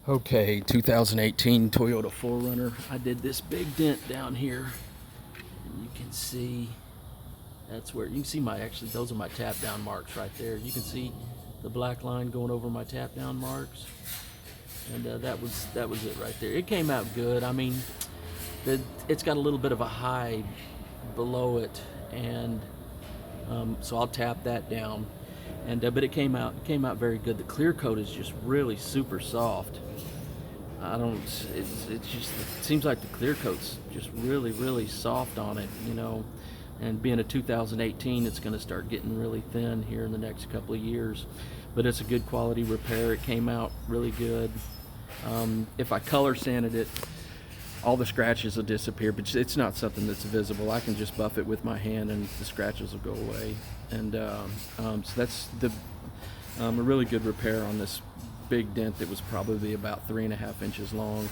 Okay, 2018 Toyota 4Runner. I did this big dent down here, and you can see that's where you can see actually those are my tap down marks right there. You can see the black line going over my tap down marks, and that was it right there. It came out good. I mean, it's got a little bit of a high below it, and so I'll tap that down. And but it came out very good. The clear coat is just really super soft. I don't. It's just it seems like the clear coat's just really soft on it, you know. And being a 2018, it's going to start getting really thin here in the next couple of years. But it's a good quality repair. It came out really good. If I color sanded it, all the scratches will disappear. But it's not something that's visible. I can just buff it with my hand, and the scratches will go away. And so that's a really good repair on this big dent that was probably about 3.5 inches long,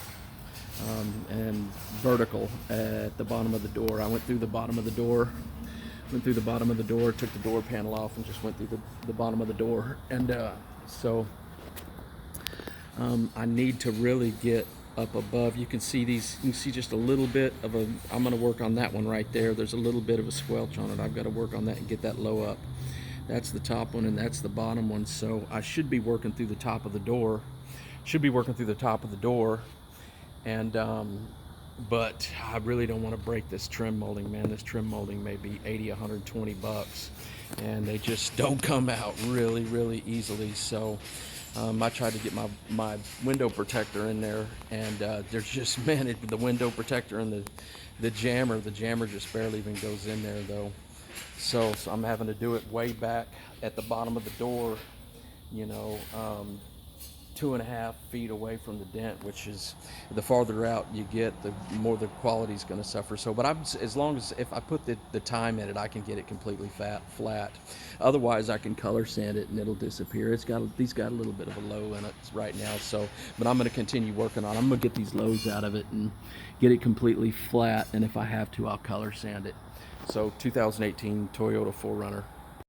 and vertical at the bottom of the door. I went through the bottom of the door, took the door panel off, and just went through the bottom of the door. And so I need to really get up above. You can see just a little bit of a, I'm going to work on that one right there. There's a little bit of a squelch on it. I've got to work on that and get that low up. That's the top one, and that's the bottom one. So I should be working through the top of the door. And but I really don't want to break this trim molding, man. This trim molding may be 80, 120 bucks, and they just don't come out really easily. So I tried to get my window protector in there, and there's just, man, the window protector and the jammer just barely even goes in there though. So I'm having to do it way back at the bottom of the door, you know, 2.5 feet away from the dent, which is, the farther out you get, the more the quality's going to suffer. So, but as long as, if I put the time in it, I can get it completely flat. Otherwise, I can color sand it and it'll disappear. These got a little bit of a low in it right now. So, but I'm going to continue working on it. I'm going to get these lows out of it and get it completely flat. And if I have to, I'll color sand it. So 2018 Toyota 4Runner.